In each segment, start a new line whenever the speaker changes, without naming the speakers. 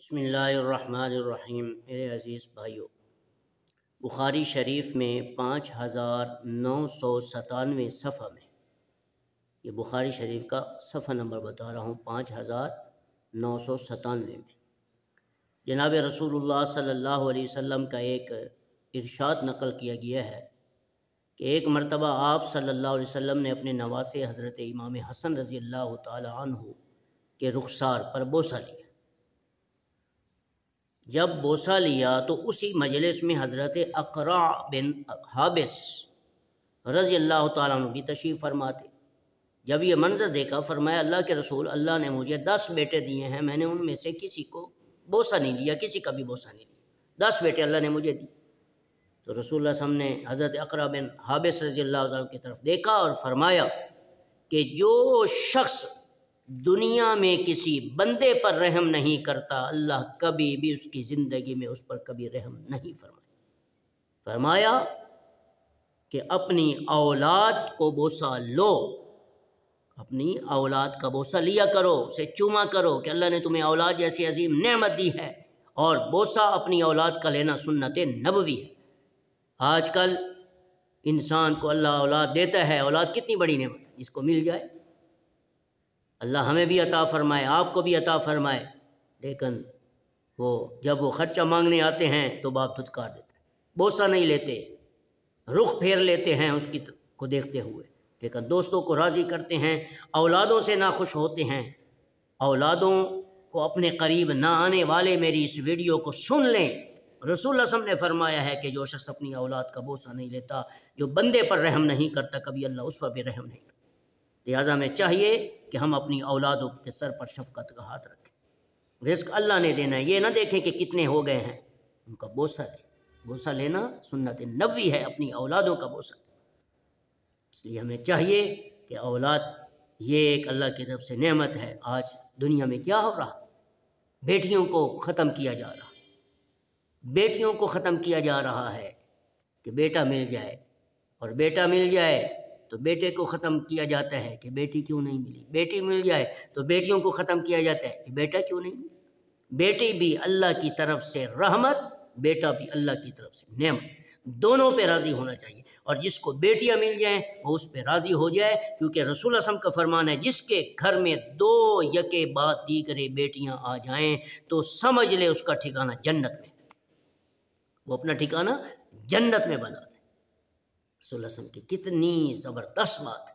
بسم اللہ الرحمن الرحیم۔ میرے عزیز بھائیو، بخاری شریف میں 5997 صفحہ میں، یہ بخاری شریف کا صفحہ نمبر بتا رہا ہوں، 5997 میں جناب رسول اللہ صلی اللہ علیہ وسلم کا ایک ارشاد نقل کیا گیا ہے کہ ایک مرتبہ آپ صلی اللہ علیہ وسلم نے اپنے نواسے حضرت امام حسن رضی اللہ تعالی عنہ کے رخسار پر بوسہ لیا۔ جب بوسہ لیا تو اسی مجلس میں حضرت اقرع بن حابس رضی اللہ تعالیٰ عنہ بھی تشریف فرما تھے۔ جب یہ منظر دیکھا فرمایا اللہ کے رسول، اللہ نے مجھے 10 بیٹے دیے ہیں، میں نے ان میں سے کسی کو بوسہ نہیں لیا، کسی کا بھی بوسہ نہیں لیا، 10 بیٹے اللہ نے مجھے دی۔ تو رسول اللہ صلی اللہ علیہ وسلم نے حضرت اقرع بن حابس رضی اللہ عنہ کی طرف دیکھا اور فرمایا کہ جو شخص دنیا میں کسی بندے پر رحم نہیں کرتا، اللہ کبھی بھی اس کی زندگی میں اس پر کبھی رحم نہیں فرمایا کہ اپنی اولاد کو بوسہ لو، اپنی اولاد کا بوسہ لیا کرو، اسے چوما کرو کہ اللہ نے تمہیں اولاد جیسی عظیم نعمت دی ہے، اور بوسہ اپنی اولاد کا لینا سنت نبوی ہے۔ آج کل انسان کو اللہ اولاد دیتا ہے، اولاد کتنی بڑی نعمت ہے، جس کو مل جائے اللہ ہمیں بھی عطا فرمائے، آپ کو بھی عطا فرمائے، لیکن جب وہ خرچہ مانگنے آتے ہیں تو باپ دھتکار دیتے ہیں، بوسہ نہیں لیتے، رخ پھیر لیتے ہیں اس کو دیکھتے ہوئے، لیکن دوستوں کو راضی کرتے ہیں، اولادوں سے ناخوش ہوتے ہیں۔ اولادوں کو اپنے قریب نہ آنے والے میری اس ویڈیو کو سن لیں۔ رسول اللہ صلی اللہ علیہ وسلم نے فرمایا ہے کہ جو شخص اپنی اولاد کا بوسہ نہیں لیتا، جو بندے پر رحم نہیں کرتا، کبھی اللہ اس پر بھی رحم نہیں کرتا۔ لہٰذا ہمیں چاہیے کہ ہم اپنی اولادوں کے سر پر شفقت کا ہاتھ رکھیں۔ رزق اللہ نے دینا ہے، یہ نہ دیکھیں کہ کتنے ہو گئے ہیں، ان کا بوسہ لیں۔ بوسہ لینا سنت نبوی ہے، اپنی اولادوں کا بوسہ لینا۔ اس لیے ہمیں چاہیے کہ اولاد یہ ایک اللہ کی طرف سے نعمت ہے۔ آج دنیا میں کیا ہو رہا، بیٹیوں کو ختم کیا جا رہا، بیٹیوں کو ختم کیا جا رہا ہے کہ بیٹا مل جائے، اور بیٹا مل جائے تو بیٹے کو ختم کیا جاتا ہے کہ بیٹی کیوں نہیں ملی، بیٹی مل جائے تو بیٹیوں کو ختم کیا جاتا ہے کہ بیٹا کیوں نہیں ملی۔ بیٹی بھی اللہ کی طرف سے رحمت، بیٹا بھی اللہ کی طرف سے نعمت، دونوں پہ راضی ہونا چاہیے، اور جس کو بیٹیاں مل جائیں وہ اس پہ راضی ہو جائے، کیونکہ رسول اللہ صلی اللہ علیہ وسلم کا فرمان ہے جس کے گھر میں 2 یکے بعد دیگرے بیٹیاں آ جائیں تو سمجھ لے اس کا ٹھکانہ جنت میں، وہ اپنا ٹھکانہ جنت میں بنا لے۔ رسول اللہ صلی اللہ علیہ وسلم کی کتنی زبردست بات ہے۔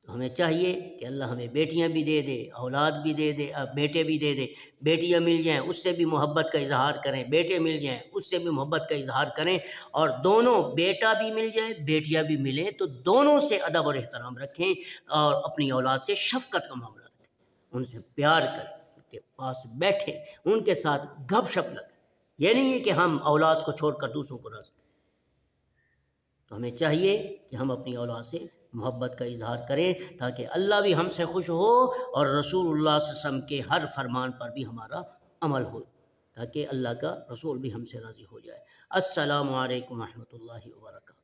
تو ہمیں چاہیے کہ اللہ ہمیں بیٹیاں بھی دے دے، اولاد بھی دے دے، بیٹے بھی دے دے۔ بیٹیاں مل جائیں اس سے بھی محبت کا اظہار کریں، بیٹے مل جائیں اس سے بھی محبت کا اظہار کریں، اور دونوں بیٹا بھی مل جائے بیٹیاں بھی ملیں تو دونوں سے ادب اور احترام رکھیں، اور اپنی اولاد سے شفقت کا معاملہ رکھیں، ان سے پیار کریں، ان کے پاس بیٹھیں، ان کے ساتھ گپ شپ لگیں۔ یہ نہیں ہے کہ ہم اولاد کو چھوڑ کر دوسروں کو راضی کریں۔ تو ہمیں چاہیے کہ ہم اپنی اولاد سے محبت کا اظہار کریں تاکہ اللہ بھی ہم سے خوش ہو، اور رسول اللہ صلی اللہ علیہ وسلم کے ہر فرمان پر بھی ہمارا عمل ہو، تاکہ اللہ کا رسول بھی ہم سے راضی ہو جائے۔ السلام علیکم ورحمۃ اللہ وبرکاتہ۔